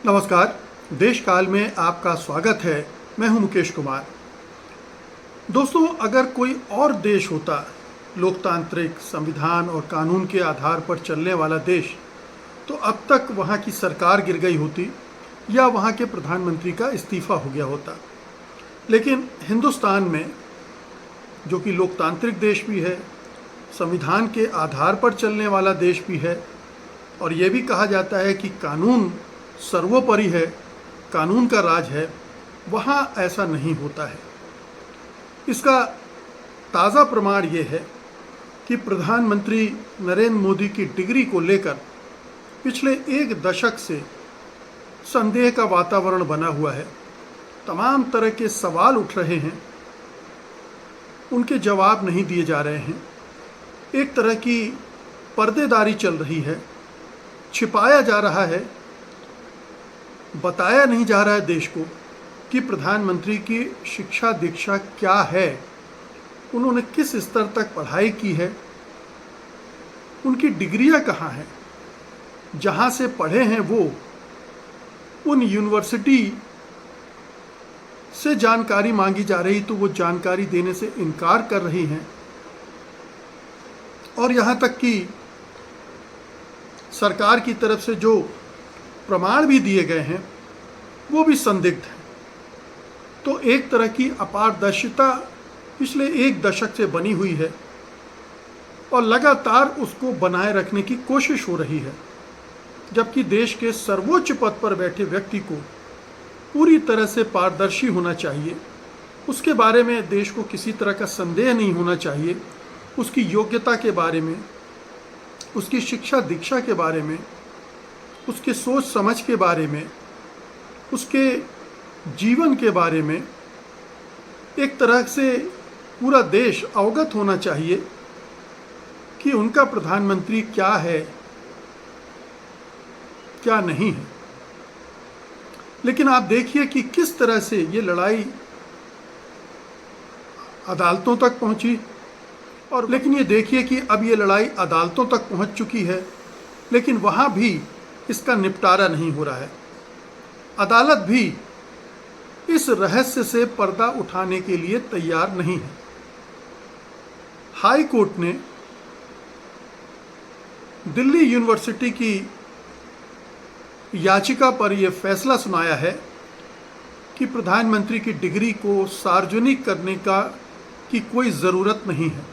नमस्कार। देश काल में आपका स्वागत है। मैं हूं मुकेश कुमार। दोस्तों, अगर कोई और देश होता, लोकतांत्रिक संविधान और कानून के आधार पर चलने वाला देश, तो अब तक वहां की सरकार गिर गई होती या वहां के प्रधानमंत्री का इस्तीफा हो गया होता। लेकिन हिंदुस्तान में, जो कि लोकतांत्रिक देश भी है, संविधान के आधार पर चलने वाला देश भी है, और ये भी कहा जाता है कि कानून सर्वोपरि है, कानून का राज है, वहाँ ऐसा नहीं होता है। इसका ताज़ा प्रमाण ये है कि प्रधानमंत्री नरेंद्र मोदी की डिग्री को लेकर पिछले एक दशक से संदेह का वातावरण बना हुआ है। तमाम तरह के सवाल उठ रहे हैं, उनके जवाब नहीं दिए जा रहे हैं। एक तरह की पर्देदारी चल रही है, छिपाया जा रहा है, बताया नहीं जा रहा है देश को कि प्रधानमंत्री की शिक्षा दीक्षा क्या है, उन्होंने किस स्तर तक पढ़ाई की है, उनकी डिग्रियां कहाँ हैं, जहाँ से पढ़े हैं वो उन यूनिवर्सिटी से जानकारी मांगी जा रही तो वो जानकारी देने से इनकार कर रही हैं, और यहाँ तक कि सरकार की तरफ से जो प्रमाण भी दिए गए हैं वो भी संदिग्ध है। तो एक तरह की अपारदर्शिता पिछले एक दशक से बनी हुई है और लगातार उसको बनाए रखने की कोशिश हो रही है, जबकि देश के सर्वोच्च पद पर बैठे व्यक्ति को पूरी तरह से पारदर्शी होना चाहिए। उसके बारे में देश को किसी तरह का संदेह नहीं होना चाहिए। उसकी योग्यता के बारे में, उसकी शिक्षा दीक्षा के बारे में, उसके सोच समझ के बारे में, उसके जीवन के बारे में एक तरह से पूरा देश अवगत होना चाहिए कि उनका प्रधानमंत्री क्या है, क्या नहीं है। लेकिन आप देखिए कि किस तरह से ये लड़ाई अदालतों तक पहुंची, और लेकिन ये देखिए कि अब ये लड़ाई अदालतों तक पहुंच चुकी है, लेकिन वहाँ भी इसका निपटारा नहीं हो रहा है। अदालत भी इस रहस्य से पर्दा उठाने के लिए तैयार नहीं है। हाई कोर्ट ने दिल्ली यूनिवर्सिटी की याचिका पर यह फैसला सुनाया है कि प्रधानमंत्री की डिग्री को सार्वजनिक करने की कोई ज़रूरत नहीं है।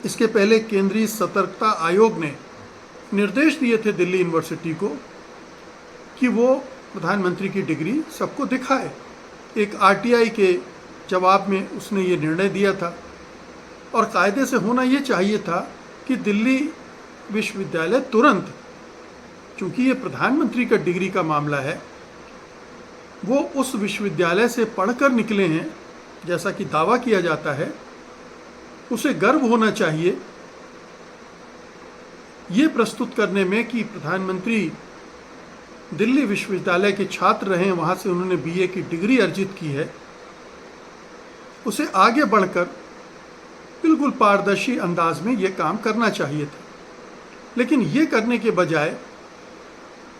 इसके पहले केंद्रीय सतर्कता आयोग ने निर्देश दिए थे दिल्ली यूनिवर्सिटी को कि वो प्रधानमंत्री की डिग्री सबको दिखाए। एक आरटीआई के जवाब में उसने ये निर्णय दिया था, और कायदे से होना ये चाहिए था कि दिल्ली विश्वविद्यालय तुरंत, चूँकि ये प्रधानमंत्री का डिग्री का मामला है, वो उस विश्वविद्यालय से पढ़कर निकले हैं जैसा कि दावा किया जाता है, उसे गर्व होना चाहिए ये प्रस्तुत करने में कि प्रधानमंत्री दिल्ली विश्वविद्यालय के छात्र रहे, वहाँ से उन्होंने बीए की डिग्री अर्जित की है। उसे आगे बढ़कर बिल्कुल पारदर्शी अंदाज में ये काम करना चाहिए था, लेकिन ये करने के बजाय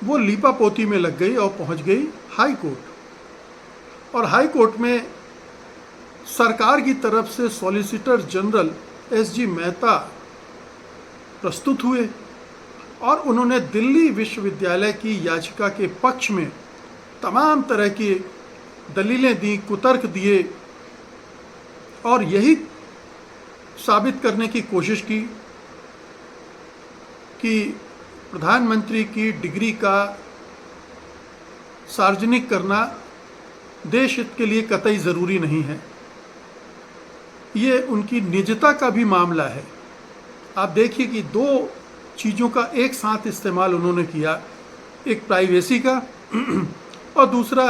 वो लीपापोती में लग गई और पहुँच गई हाई कोर्ट। और हाई कोर्ट में सरकार की तरफ से सॉलिसिटर जनरल एसजी मेहता प्रस्तुत हुए, और उन्होंने दिल्ली विश्वविद्यालय की याचिका के पक्ष में तमाम तरह की दलीलें दी, कुतर्क दिए, और यही साबित करने की कोशिश की कि प्रधानमंत्री की डिग्री का सार्वजनिक करना देश हित के लिए कतई ज़रूरी नहीं है। ये उनकी निजता का भी मामला है। आप देखिए कि दो चीज़ों का एक साथ इस्तेमाल उन्होंने किया, एक प्राइवेसी का और दूसरा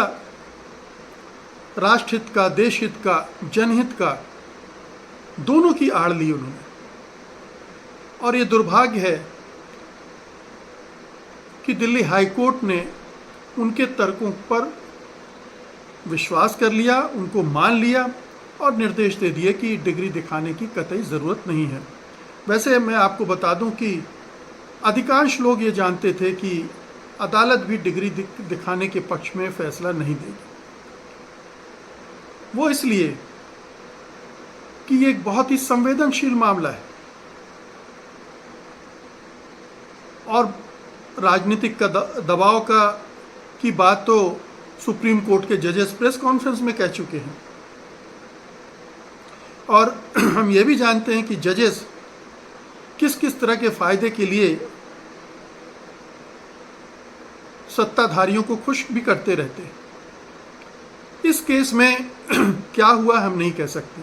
राष्ट्रहित का, देश हित का, जनहित का, दोनों की आड़ ली उन्होंने। और ये दुर्भाग्य है कि दिल्ली हाई कोर्ट ने उनके तर्कों पर विश्वास कर लिया, उनको मान लिया और निर्देश दे दिए कि डिग्री दिखाने की कतई ज़रूरत नहीं है। वैसे मैं आपको बता दूं कि अधिकांश लोग ये जानते थे कि अदालत भी डिग्री दिखाने के पक्ष में फैसला नहीं देगी। वो इसलिए कि ये एक बहुत ही संवेदनशील मामला है और राजनीतिक का दबाव की बात तो सुप्रीम कोर्ट के जजेस प्रेस कॉन्फ्रेंस में कह चुके हैं। और हम ये भी जानते हैं कि जजेस किस किस तरह के फायदे के लिए सत्ताधारियों को खुश भी करते रहते हैं। इस केस में क्या हुआ हम नहीं कह सकते,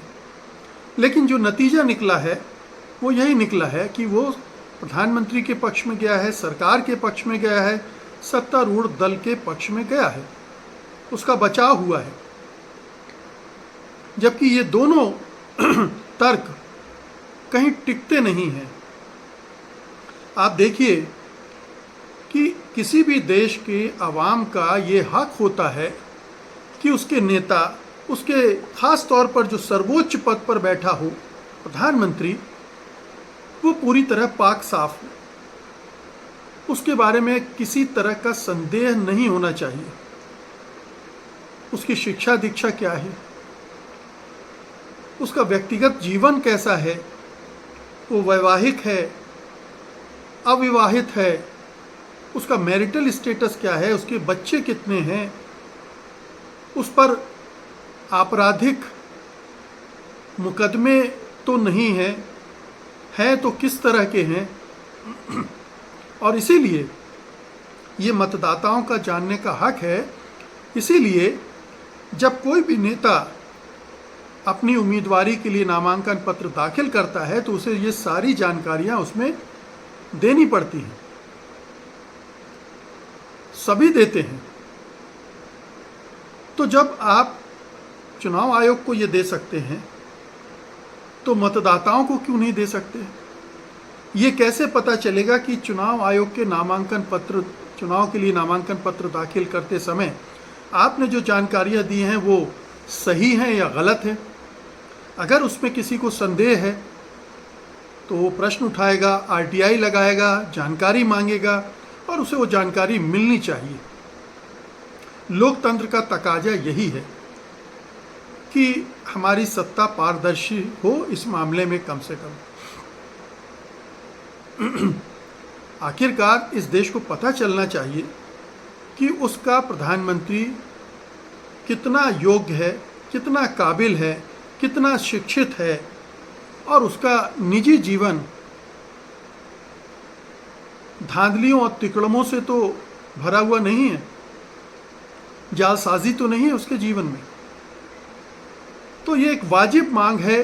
लेकिन जो नतीजा निकला है वो यही निकला है कि वो प्रधानमंत्री के पक्ष में गया है, सरकार के पक्ष में गया है, सत्तारूढ़ दल के पक्ष में गया है, उसका बचाव हुआ है। जबकि ये दोनों तर्क कहीं टिकते नहीं हैं। आप देखिए कि किसी भी देश के अवाम का ये हक होता है कि उसके नेता, उसके खास तौर पर जो सर्वोच्च पद पर बैठा हो प्रधानमंत्री, वो पूरी तरह पाक साफ हो, उसके बारे में किसी तरह का संदेह नहीं होना चाहिए। उसकी शिक्षा दीक्षा क्या है, उसका व्यक्तिगत जीवन कैसा है, वो वैवाहिक है, अविवाहित है, उसका मैरिटल स्टेटस क्या है, उसके बच्चे कितने हैं, उस पर आपराधिक मुकदमे तो नहीं है तो किस तरह के हैं। और इसीलिए ये मतदाताओं का जानने का हक है। इसीलिए जब कोई भी नेता अपनी उम्मीदवारी के लिए नामांकन पत्र दाखिल करता है तो उसे ये सारी जानकारियां उसमें देनी पड़ती हैं, सभी देते हैं। तो जब आप चुनाव आयोग को ये दे सकते हैं तो मतदाताओं को क्यों नहीं दे सकते? ये कैसे पता चलेगा कि चुनाव आयोग के चुनाव के लिए नामांकन पत्र दाखिल करते समय आपने जो जानकारियां दी हैं वो सही हैं या गलत हैं? अगर उसमें किसी को संदेह है तो वो प्रश्न उठाएगा, आरटीआई लगाएगा, जानकारी मांगेगा और उसे वो जानकारी मिलनी चाहिए। लोकतंत्र का तकाजा यही है कि हमारी सत्ता पारदर्शी हो इस मामले में कम से कम। आखिरकार इस देश को पता चलना चाहिए कि उसका प्रधानमंत्री कितना योग्य है, कितना काबिल है, कितना शिक्षित है और उसका निजी जीवन धांधलियों और तिकड़मों से तो भरा हुआ नहीं है, जालसाजी तो नहीं है उसके जीवन में। तो ये एक वाजिब मांग है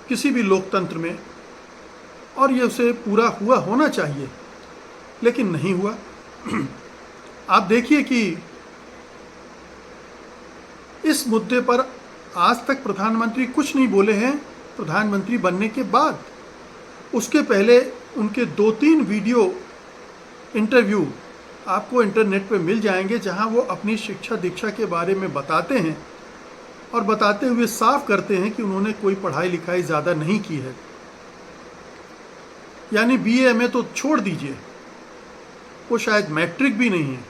किसी भी लोकतंत्र में और ये उसे पूरा हुआ होना चाहिए, लेकिन नहीं हुआ। आप देखिए कि इस मुद्दे पर आज तक प्रधानमंत्री कुछ नहीं बोले हैं। प्रधानमंत्री बनने के बाद, उसके पहले उनके 2-3 वीडियो इंटरव्यू आपको इंटरनेट पे मिल जाएंगे जहां वो अपनी शिक्षा दीक्षा के बारे में बताते हैं और बताते हुए साफ करते हैं कि उन्होंने कोई पढ़ाई लिखाई ज़्यादा नहीं की है। यानी बीए एमए तो छोड़ दीजिए, वो शायद मैट्रिक भी नहीं है।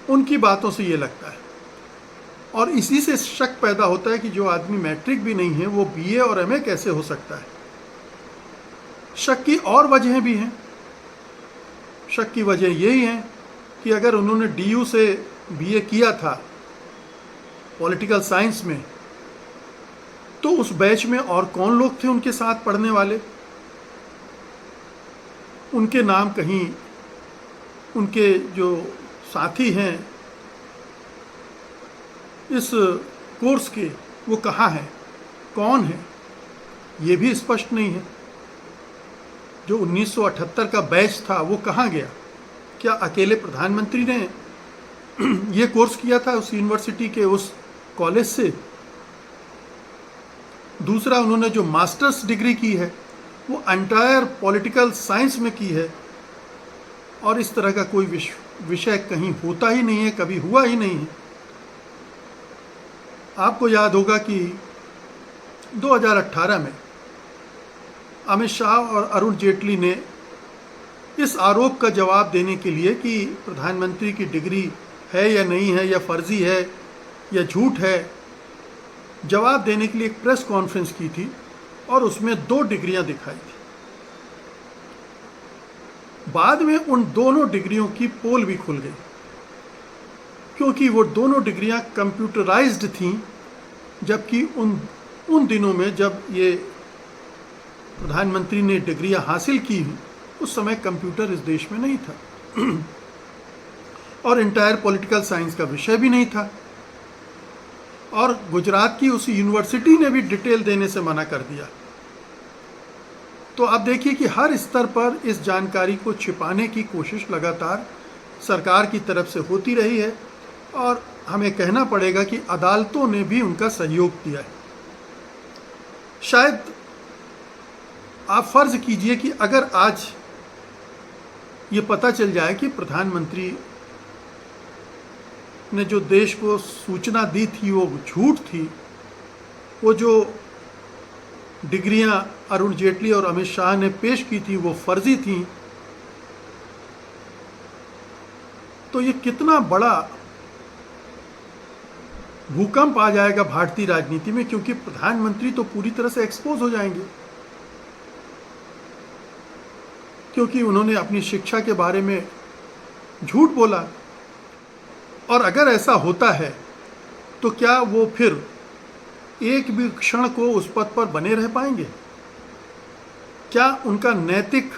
उनकी बातों से ये लगता है और इसी से शक पैदा होता है कि जो आदमी मैट्रिक भी नहीं है वो बीए और एमए कैसे हो सकता है। शक की और वजहें भी हैं। शक की वजह यही है कि अगर उन्होंने डीयू से बीए किया था पॉलिटिकल साइंस में, तो उस बैच में और कौन लोग थे उनके साथ पढ़ने वाले? उनके नाम कहीं, उनके जो साथी हैं इस कोर्स के, वो कहाँ हैं, कौन है, ये भी स्पष्ट नहीं है। जो 1978 का बैच था वो कहाँ गया? क्या अकेले प्रधानमंत्री ने ये कोर्स किया था उस यूनिवर्सिटी के, उस कॉलेज से? दूसरा, उन्होंने जो मास्टर्स डिग्री की है वो एंटायर पॉलिटिकल साइंस में की है और इस तरह का कोई विषय कहीं होता ही नहीं है, कभी हुआ ही नहीं है। आपको याद होगा कि 2018 में अमित शाह और अरुण जेटली ने इस आरोप का जवाब देने के लिए कि प्रधानमंत्री की डिग्री है या नहीं है, या फर्जी है या झूठ है, जवाब देने के लिए एक प्रेस कॉन्फ्रेंस की थी और उसमें 2 डिग्रियां दिखाई थी। बाद में उन दोनों डिग्रियों की पोल भी खुल गई, क्योंकि वो दोनों डिग्रियां कंप्यूटराइज्ड थीं, जबकि उन दिनों में जब ये प्रधानमंत्री ने डिग्रियां हासिल की उस समय कंप्यूटर इस देश में नहीं था और इंटायर पॉलिटिकल साइंस का विषय भी नहीं था, और गुजरात की उस यूनिवर्सिटी ने भी डिटेल देने से मना कर दिया। तो आप देखिए कि हर स्तर पर इस जानकारी को छिपाने की कोशिश लगातार सरकार की तरफ से होती रही है, और हमें कहना पड़ेगा कि अदालतों ने भी उनका सहयोग दिया है। शायद आप फर्ज कीजिए कि अगर आज ये पता चल जाए कि प्रधानमंत्री ने जो देश को सूचना दी थी वो झूठ थी, वो जो डिग्रियां अरुण जेटली और अमित शाह ने पेश की थी वो फर्जी थी, तो ये कितना बड़ा भूकंप आ जाएगा भारतीय राजनीति में, क्योंकि प्रधानमंत्री तो पूरी तरह से एक्सपोज हो जाएंगे, क्योंकि उन्होंने अपनी शिक्षा के बारे में झूठ बोला। और अगर ऐसा होता है तो क्या वो फिर एक भी क्षण को उस पद पर बने रह पाएंगे? क्या उनका नैतिक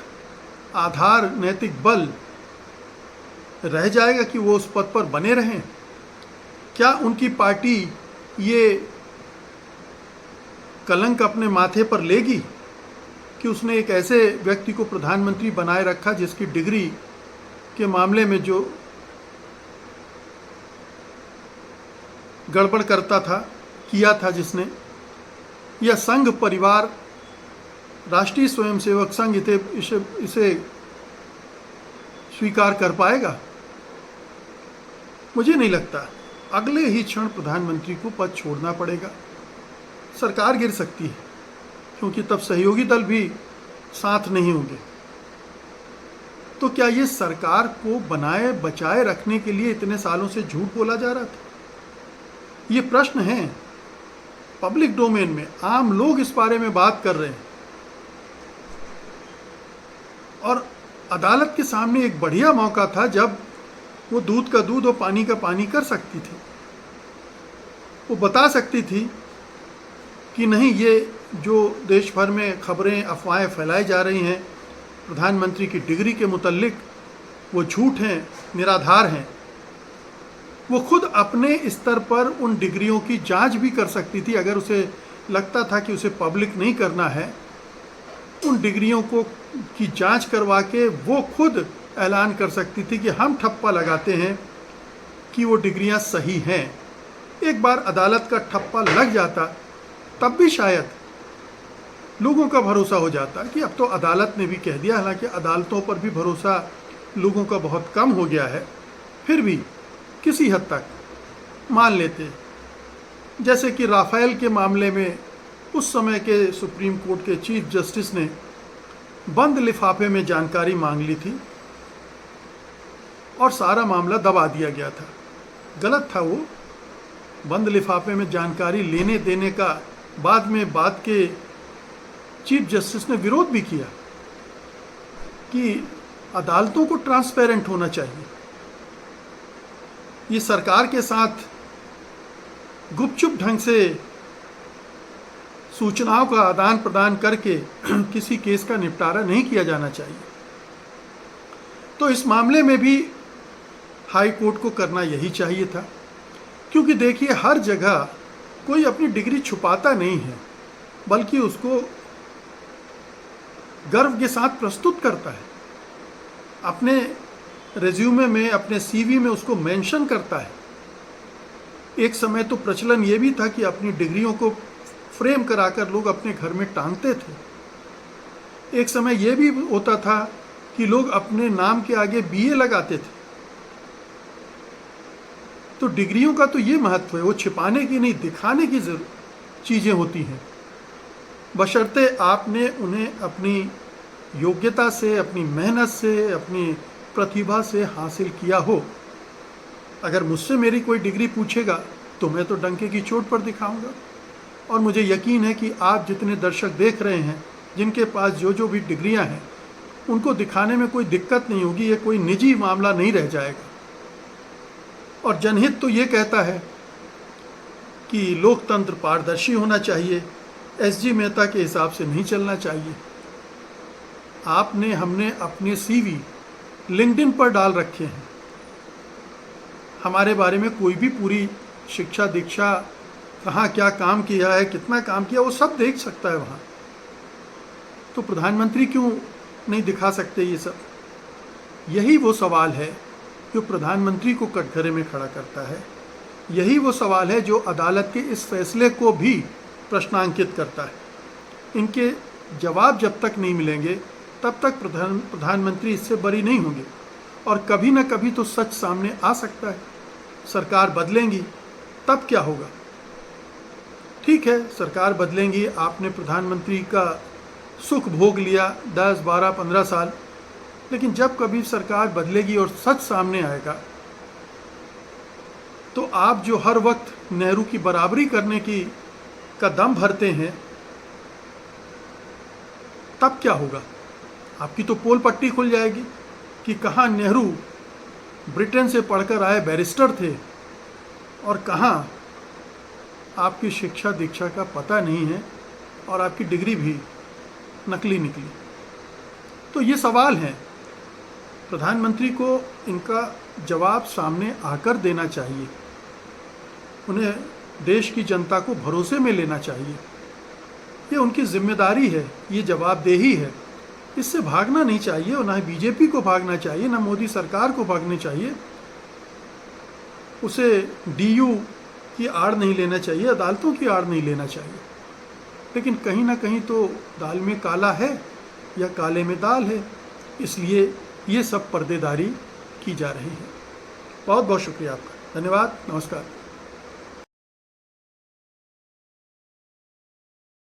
आधार, नैतिक बल रह जाएगा कि वो उस पद पर बने रहें? क्या उनकी पार्टी ये कलंक अपने माथे पर लेगी कि उसने एक ऐसे व्यक्ति को प्रधानमंत्री बनाए रखा जिसकी डिग्री के मामले में जो गड़बड़ करता था, किया था जिसने, या संघ परिवार, राष्ट्रीय स्वयंसेवक संघ इसे स्वीकार कर पाएगा? मुझे नहीं लगता। अगले ही क्षण प्रधानमंत्री को पद छोड़ना पड़ेगा, सरकार गिर सकती है, क्योंकि तब सहयोगी दल भी साथ नहीं होंगे। तो क्या ये सरकार को बनाए बचाए रखने के लिए इतने सालों से झूठ बोला जा रहा था? ये प्रश्न है, पब्लिक डोमेन में आम लोग इस बारे में बात कर रहे हैं, और अदालत के सामने एक बढ़िया मौका था जब वो दूध का दूध और पानी का पानी कर सकती थी। वो बता सकती थी कि नहीं, ये जो देश भर में खबरें, अफवाहें फैलाई जा रही हैं प्रधानमंत्री की डिग्री के मुतल्लिक, वो झूठ हैं, निराधार हैं। वो खुद अपने स्तर पर उन डिग्रियों की जांच भी कर सकती थी। अगर उसे लगता था कि उसे पब्लिक नहीं करना है, उन डिग्रियों को की जांच करवा के वो खुद ऐलान कर सकती थी कि हम ठप्पा लगाते हैं कि वो डिग्रियां सही हैं। एक बार अदालत का ठप्पा लग जाता तब भी शायद लोगों का भरोसा हो जाता कि अब तो अदालत ने भी कह दिया, हालांकि अदालतों पर भी भरोसा लोगों का बहुत कम हो गया है, फिर भी किसी हद तक मान लेते। जैसे कि राफेल के मामले में उस समय के सुप्रीम कोर्ट के चीफ जस्टिस ने बंद लिफाफे में जानकारी मांग ली थी और सारा मामला दबा दिया गया था। गलत था वो, बंद लिफाफे में जानकारी लेने देने का बाद के चीफ जस्टिस ने विरोध भी किया कि अदालतों को ट्रांसपेरेंट होना चाहिए। ये सरकार के साथ गुपचुप ढंग से सूचनाओं का आदान प्रदान करके किसी केस का निपटारा नहीं किया जाना चाहिए। तो इस मामले में भी हाई कोर्ट को करना यही चाहिए था, क्योंकि देखिए हर जगह कोई अपनी डिग्री छुपाता नहीं है, बल्कि उसको गर्व के साथ प्रस्तुत करता है, अपने रेज्यूमे में, अपने सीवी में उसको मेंशन करता है। एक समय तो प्रचलन ये भी था कि अपनी डिग्रियों को फ्रेम कराकर लोग अपने घर में टांगते थे। एक समय ये भी होता था कि लोग अपने नाम के आगे बीए लगाते थे। तो डिग्रियों का तो ये महत्व है, वो छिपाने की नहीं, दिखाने की चीज़ें होती हैं। बशर्ते आपने उन्हें अपनी योग्यता से, अपनी मेहनत से, अपनी प्रतिभा से हासिल किया हो। अगर मुझसे मेरी कोई डिग्री पूछेगा तो मैं तो डंके की चोट पर दिखाऊंगा। और मुझे यकीन है कि आप जितने दर्शक देख रहे हैं, जिनके पास जो जो भी डिग्रियां हैं, उनको दिखाने में कोई दिक्कत नहीं होगी। ये कोई निजी मामला नहीं रह जाएगा। और जनहित तो ये कहता है कि लोकतंत्र पारदर्शी होना चाहिए, एसजी मेहता के हिसाब से नहीं चलना चाहिए। हमने अपने सीवी लिंक्डइन पर डाल रखे हैं। हमारे बारे में कोई भी पूरी शिक्षा दीक्षा, कहाँ क्या काम किया है, कितना काम किया, वो सब देख सकता है वहाँ। तो प्रधानमंत्री क्यों नहीं दिखा सकते ये सब? यही वो सवाल है जो प्रधानमंत्री को कटघरे में खड़ा करता है। यही वो सवाल है जो अदालत के इस फैसले को भी प्रश्नांकित करता है। इनके जवाब जब तक नहीं मिलेंगे तब तक प्रधानमंत्री इससे बरी नहीं होंगे। और कभी ना कभी तो सच सामने आ सकता है। सरकार बदलेंगी तब क्या होगा? ठीक है, सरकार बदलेंगी, आपने प्रधानमंत्री का सुख भोग लिया 10, 12, 15 साल, लेकिन जब कभी सरकार बदलेगी और सच सामने आएगा तो आप जो हर वक्त नेहरू की बराबरी करने का दम भरते हैं, तब क्या होगा? आपकी तो पोल पट्टी खुल जाएगी कि कहाँ नेहरू ब्रिटेन से पढ़कर आए बैरिस्टर थे और कहाँ आपकी शिक्षा दीक्षा का पता नहीं है और आपकी डिग्री भी नकली निकली। तो ये सवाल हैं, प्रधानमंत्री को इनका जवाब सामने आकर देना चाहिए। उन्हें देश की जनता को भरोसे में लेना चाहिए। ये उनकी जिम्मेदारी है, ये जवाबदेही है। इससे भागना नहीं चाहिए और ना ही बीजेपी को भागना चाहिए, ना मोदी सरकार को भागना चाहिए। उसे डीयू की आड़ नहीं लेना चाहिए, अदालतों की आड़ नहीं लेना चाहिए। लेकिन कहीं ना कहीं तो दाल में काला है या काले में दाल है, इसलिए ये सब पर्देदारी की जा रही है। बहुत बहुत शुक्रिया आपका। धन्यवाद। नमस्कार।